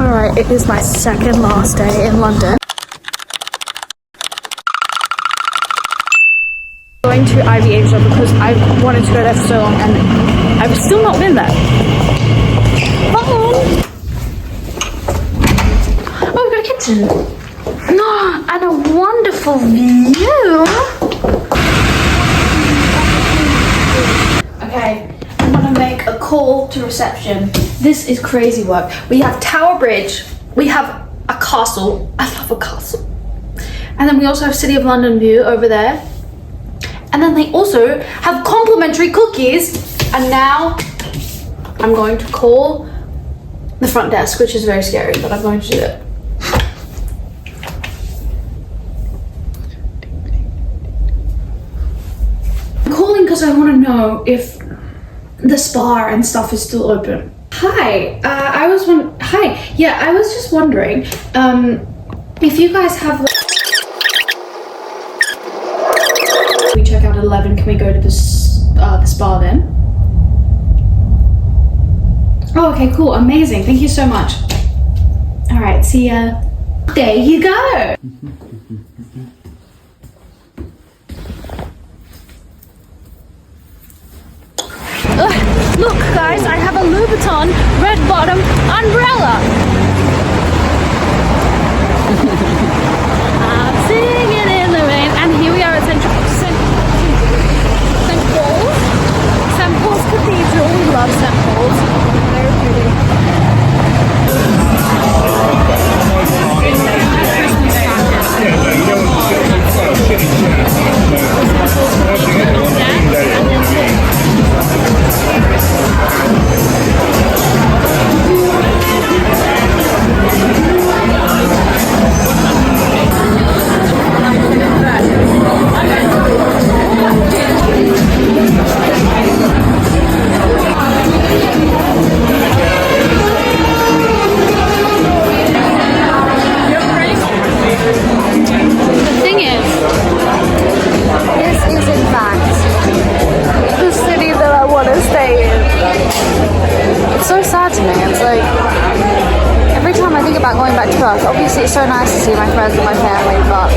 Alright, it is my second last day in London. Going to Ivy Asia because I wanted to go there for so long and I've still not been there. Oh, we've got a kitchen. And a wonderful view. Okay, I'm gonna make a call to reception. This is crazy work. We have Tower Bridge, we have a castle. I love a castle. And then we also have City of London view over there. And then they also have complimentary cookies. And now I'm going to call the front desk, which is very scary, but I'm going to do it. I'm calling because I want to know if the spa and stuff is still open. Hi, I was just wondering if you guys have. We check out at 11. Can we go to the spa then? Oh, okay, cool, amazing. Thank you so much. All right, see ya. There you go. Look, guys, I have a Louboutin red bottom umbrella. I'm singing in the rain, and here we are at St. Paul's Cathedral. We love St. Paul's. Very pretty. Obviously it's so nice to see my friends and my family, but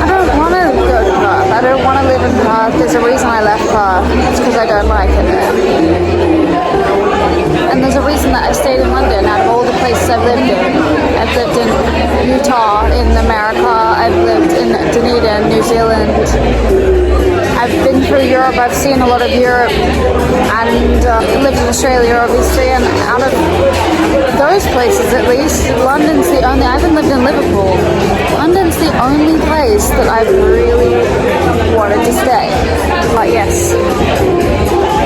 I don't want to go to Perth. I don't want to live in Perth. There's a reason I left Perth. It's because I don't like it there. And there's a reason that I stayed in London out of all the places I've lived in. I've lived in Utah, in America, I've lived in Dunedin, New Zealand. I've been through Europe, I've seen a lot of Europe, and lived in Australia obviously, and out of those places at least, London's the only, I haven't lived in Liverpool. London's the only place that I've really wanted to stay. But yes,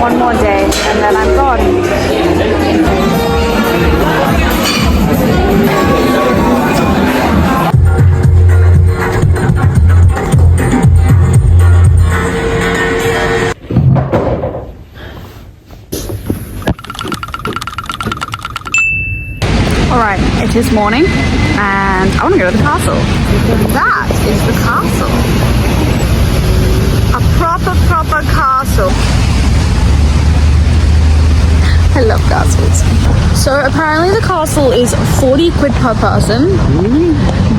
one more day and then I'm gone. Alright, it is morning and I want to go to the castle. That is the castle. A proper castle. I love castles. So apparently the castle is 40 quid per person.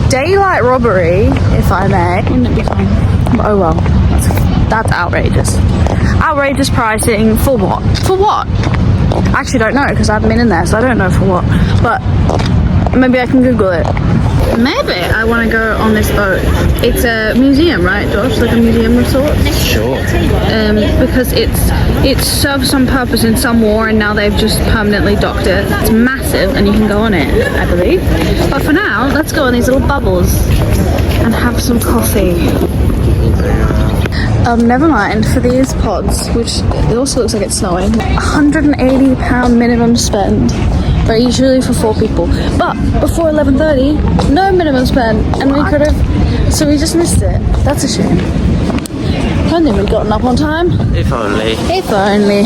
Daylight robbery, if I may. Wouldn't it be fine? Oh well, that's outrageous. Outrageous pricing for what? For what? I actually don't know because I haven't been in there, so I don't know for what. But maybe I can Google it. Maybe I want to go on this boat. It's a museum, right, Josh? Like a museum of sorts? Sure. Because it served some purpose in some war and now they've just permanently docked it. It's massive and you can go on it, I believe. But for now, let's go on these little bubbles and have some coffee. Never mind, for these pods, which it also looks like it's snowing, £180 minimum spend, but usually for 4 people. But before 11:30, no minimum spend, and we could have, so we just missed it. That's a shame. I don't think we've gotten up on time. If only. If only.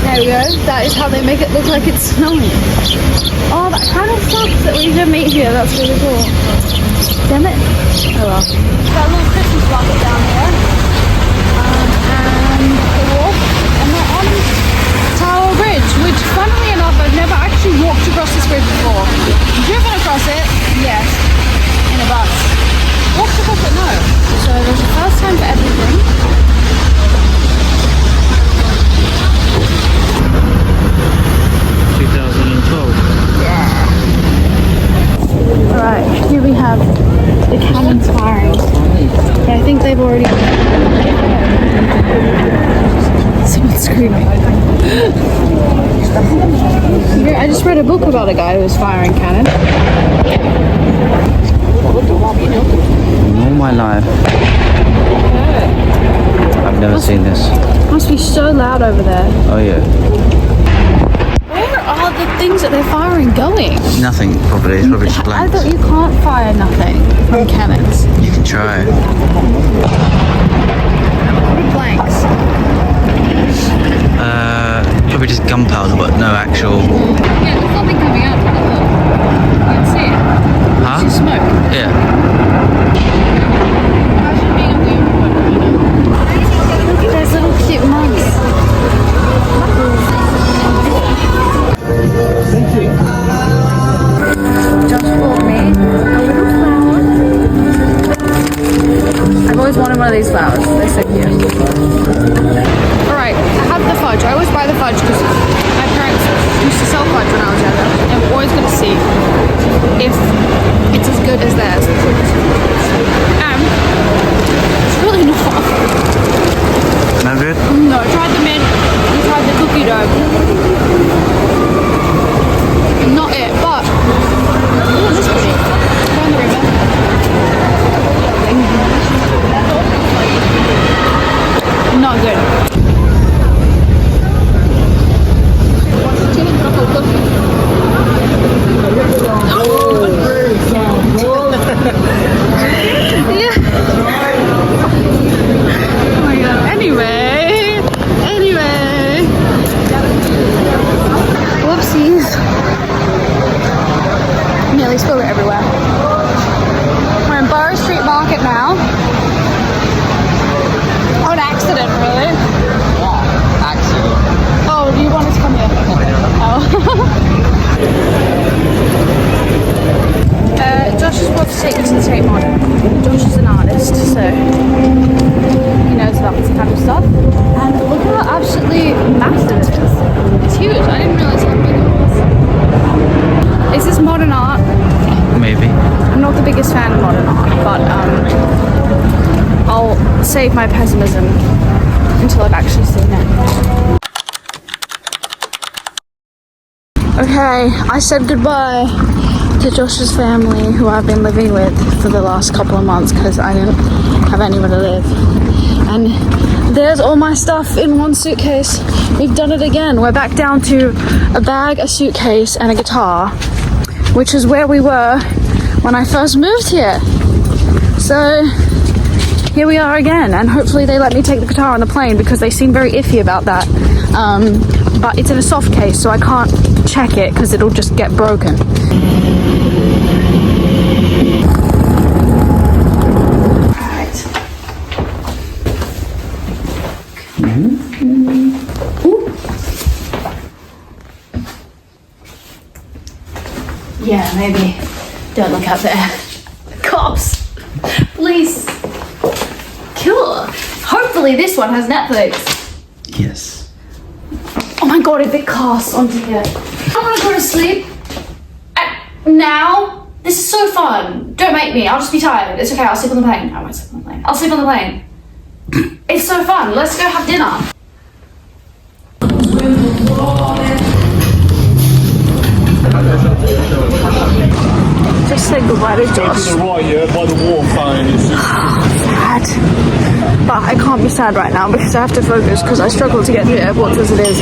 There we go, that is how they make it look like it's snowing. Oh, that kind of sucks that we didn't meet here, that's really cool. Damn it. Oh well. Got a little Christmas market down here. And the walk. And we're on Tower Bridge, which funnily enough I've never actually walked across deposit? Yes. In a bus. What's the deposit? No. So there's a first time for everything. 2012. Yeah. Alright, here we have the cannons firing. Yeah, I think they've already... Someone's screaming. Yeah, I just read a book about a guy who was firing cannon. In all my life, I've never seen this. It must be so loud over there. Oh yeah. Where are the things that they're firing going? Nothing, probably. It's probably just I blanks. thought you can't fire nothing from cannons. You can try. What are blanks? Probably just gunpowder, but no actual... Yeah, there's nothing coming out from it. Look. You can see it. Huh? It's just smoke. Yeah. Imagine being on the overboard right now. Look at those little cute monks. Josh bought me a little flower. I've always wanted one of these flowers. They're so cute. Alright, I have the fudge. I always buy the fudge because my parents used to sell fudge when I was younger. And I'm always going to see if it's as good as theirs. It's really not. No good? No, I tried the mint. I tried the cookie dough. Not it, but oh, this is pretty. Down the river. Not good. Yeah. Oh my god. Anyway. Whoopsies. Nearly spilled it everywhere. We're in Borough Street Market now. On accident, really. Yeah, accident. Oh, do you want us to come here? Oh. Josh has brought to take me to the Tate Modern. Josh is an artist, so he knows about this kind of stuff. And look how absolutely massive it is. It's huge. I didn't realize how big it was. Is this modern art? Maybe. I'm not the biggest fan of modern art, but I'll save my pessimism until I've actually seen it. Okay, I said goodbye to Josh's family, who I've been living with for the last couple of months because I didn't have anywhere to live. And there's all my stuff in one suitcase. We've done it again. We're back down to a bag, a suitcase, and a guitar, which is where we were when I first moved here. So here we are again, and hopefully they let me take the guitar on the plane because they seem very iffy about that. But it's in a soft case, so I can't check it because it'll just get broken. Alright. Yeah, maybe. Don't look out there. Cops! Please! Cool! Hopefully this one has Netflix. Yes. Oh my god, if it casts onto here. I want to go to sleep. Now? This is so fun. Don't make me. I'll just be tired. It's okay. I'll sleep on the plane. I won't sleep on the plane. I'll sleep on the plane. It's so fun. Let's go have dinner. Just say goodbye to Josh. By the war phone. Sad. But I can't be sad right now because I have to focus because I struggle to get to the airport as it is.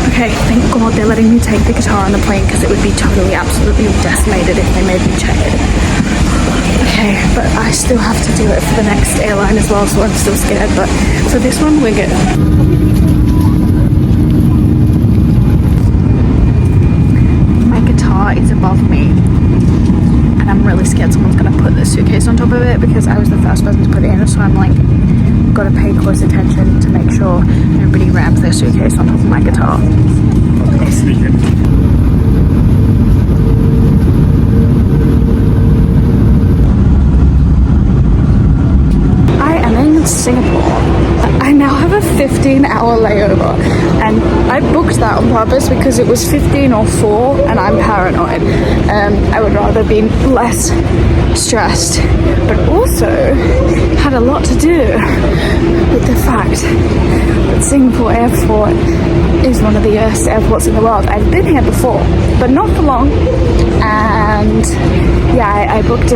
Okay, thank God they're letting me take the guitar on the plane because it would be totally, absolutely decimated if they made me check it. Okay, but I still have to do it for the next airline as well, so I'm still scared, but for this one, we're good. My guitar is above me, and I'm really scared someone's gonna put the suitcase on top of it because I was the first person to put it in, so I'm like, gotta pay close attention to make sure nobody rams their suitcase on top of my guitar. I'll sneak in. Singapore. I now have a 15-hour layover, and I booked that on purpose because it was 15 or 4 and I'm paranoid. I would rather be less stressed, but also had a lot to do with the fact that Singapore Airport is one of the best airports in the world. I've been here before, but not for long, and yeah, I booked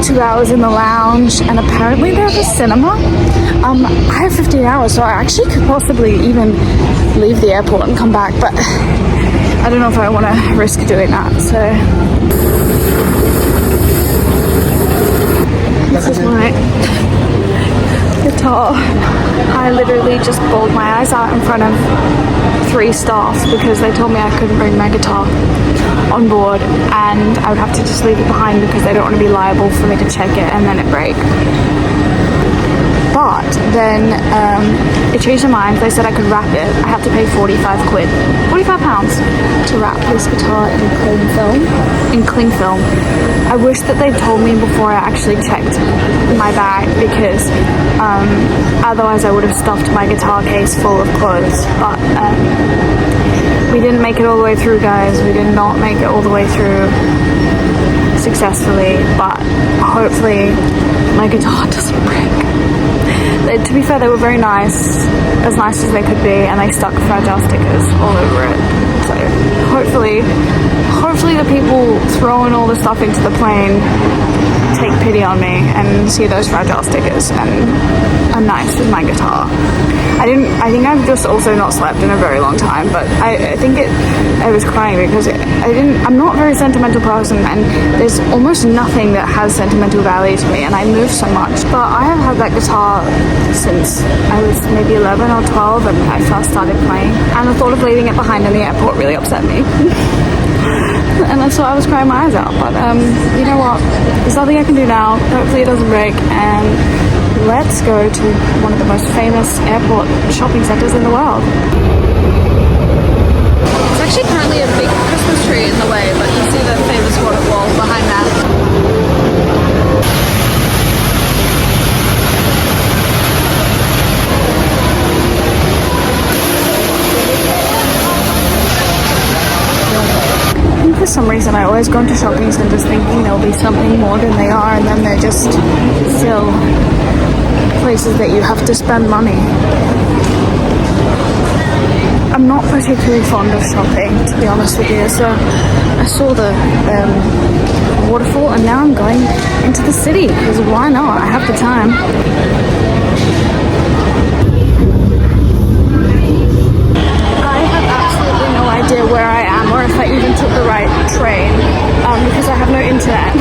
2 hours in the lounge, and apparently there's a cinema. I have 15 hours, so I actually could possibly even leave the airport and come back, but I don't know if I want to risk doing that. So this is my guitar. I literally just bawled my eyes out in front of 3 staff because they told me I couldn't bring my guitar on board and I would have to just leave it behind because they don't want to be liable for me to check it and then it break. But then it changed their minds. They said I could wrap it. I have to pay 45 quid, 45 pounds to wrap this guitar in cling film. I wish that they'd told me before I actually checked my bag because otherwise I would have stuffed my guitar case full of clothes. But we didn't make it all the way through, guys. We did not make it all the way through successfully, but hopefully my guitar doesn't break. To be fair, they were very nice as they could be, and they stuck fragile stickers all over it. So hopefully the people throwing all the stuff into the plane take pity on me and see those fragile stickers and are nice with my guitar. I think I've just also not slept in a very long time, but I think I was crying because I'm not a very sentimental person, and there's almost nothing that has sentimental value to me, and I move so much. But I have had that guitar since I was maybe 11 or 12 and I first started playing, and the thought of leaving it behind in the airport really upset me. And that's why I was crying my eyes out. But you know what? There's nothing I can do now. Hopefully it doesn't break, and let's go to one of the most famous airport shopping centers in the world. There's actually currently a big Christmas tree in the way, but you see the famous water wall behind that. For some reason I always go into shopping centers thinking there'll be something more than they are, and then they're just still places that you have to spend money. I'm not particularly fond of shopping, to be honest with you, so I saw the waterfall and now I'm going into the city because why not? I have the time. I have absolutely no idea where I am or if I even took the right train because I have no internet.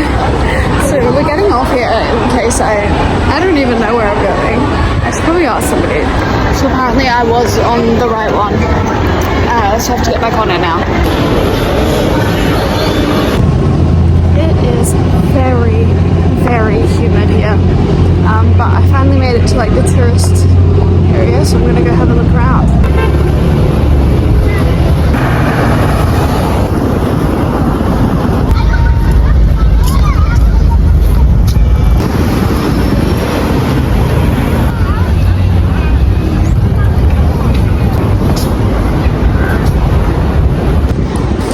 So we're getting off here in case I don't even know where I'm going. I should probably ask somebody. So apparently I was on the right one. So I have to get back on it now. It is very, very humid here. But I finally made it to like the tourist area, so I'm gonna go have a look around.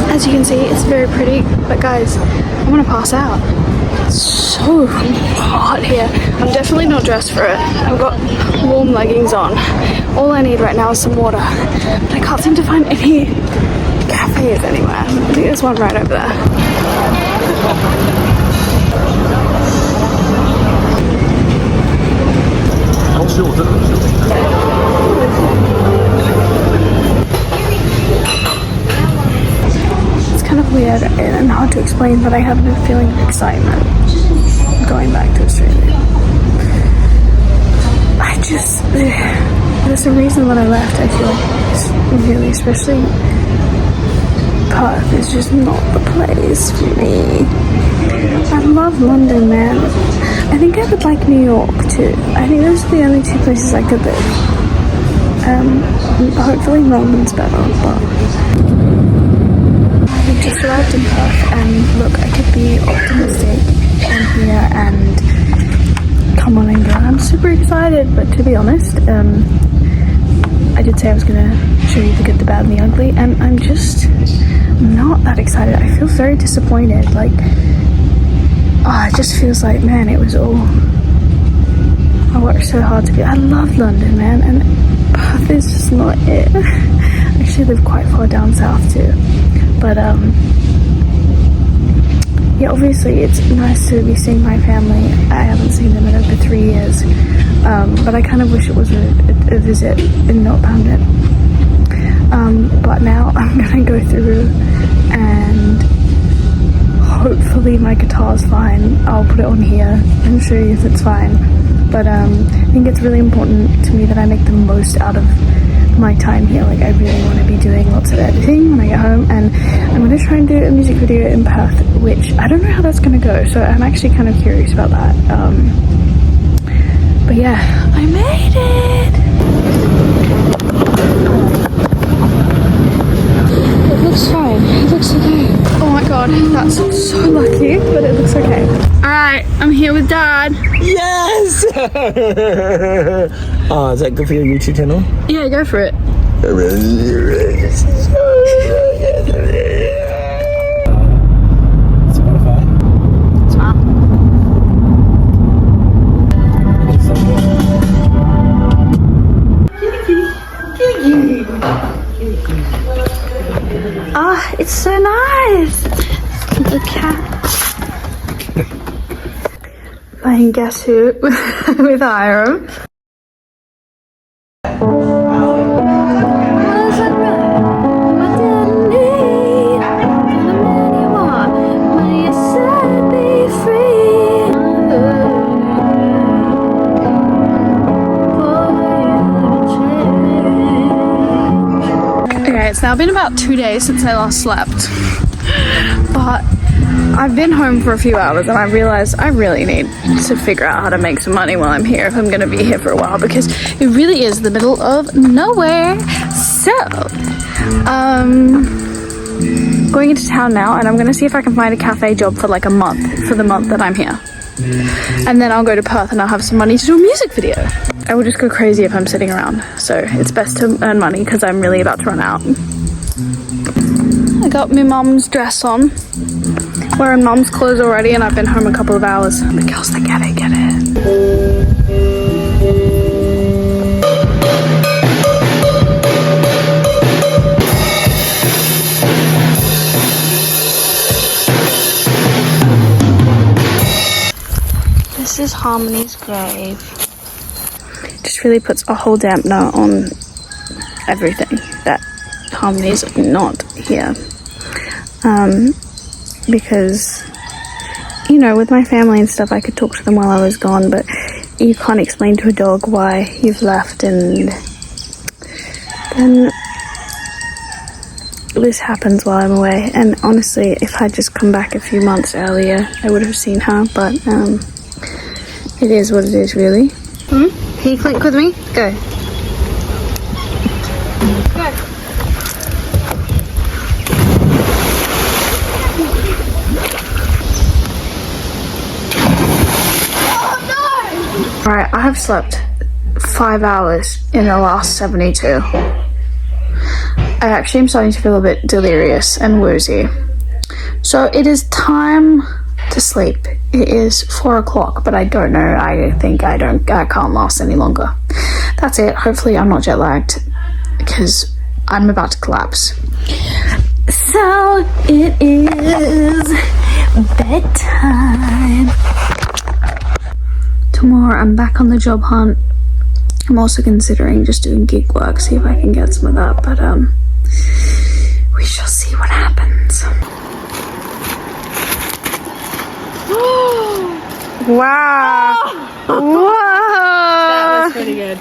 As you can see, it's very pretty, but guys, I'm gonna pass out. It's so hot here. I'm definitely not dressed for it. I've got warm leggings on. All I need right now is some water, but I can't seem to find any cafes anywhere. I think there's one right over there. Kind of weird and hard to explain, but I have a feeling of excitement going back to Australia. There's a reason that I left. I feel like it's really, especially Perth is just not the place for me. I love London, man. I think I would like New York too. I think those are the only two places I could live. Hopefully London's better, but I just arrived in Perth, and look, I could be optimistic in here and come on England. I'm super excited, but to be honest, I did say I was gonna show you the good, the bad, and the ugly, and I'm just not that excited. I feel very disappointed. Like, it just feels like, man, it was all, I worked so hard to be. I love London, man, and Perth is just not it. I actually live quite far down south too, but yeah, obviously it's nice to be seeing my family. I haven't seen them in over 3 years, but I kind of wish it was a visit and not permanent. But now I'm gonna go through and hopefully my guitar's fine. I'll put it on here and show you if it's fine. But I think it's really important to me that I make the most out of my time here. Like, I really want to be doing lots of editing when I get home, and I'm going to try and do a music video in Perth, which I don't know how that's going to go, so I'm actually kind of curious about that. But yeah, I made it! It looks fine. It looks okay. Oh my god, that's so lucky, but it looks okay. Alright, I'm here with Dad. Yes! Oh, is that good for your YouTube channel? Yeah, go for it. Spotify? It's fine. It's so nice. The cat. Playing Guess Who with Hiram. It's now been about 2 days since I last slept, but I've been home for a few hours and I realized I really need to figure out how to make some money while I'm here, if I'm going to be here for a while, because it really is the middle of nowhere. So, going into town now, and I'm going to see if I can find a cafe job for like a month, for the month that I'm here. And then I'll go to Perth and I'll have some money to do a music video. I will just go crazy if I'm sitting around, so it's best to earn money because I'm really about to run out. I got my mum's dress on, wearing mum's clothes already, and I've been home a couple of hours. The girls that get it, get it. This is Harmony's grave. Just really puts a whole dampener on everything that Harmony's not here. Because, you know, with my family and stuff, I could talk to them while I was gone, but you can't explain to a dog why you've left, and then this happens while I'm away. And honestly, if I'd just come back a few months earlier, I would have seen her, but it is what it is, really. Can you clink with me? Go. Go. Alright, I have slept 5 hours in the last 72. I actually am starting to feel a bit delirious and woozy. So it is time to sleep. It is 4 o'clock, but I don't know. I think I can't last any longer. That's it. Hopefully I'm not jet lagged, because I'm about to collapse. So it is bedtime. Tomorrow I'm back on the job hunt. I'm also considering just doing gig work, see if I can get some of that, but we shall see what happens. Wow. Oh. Whoa. That was pretty good.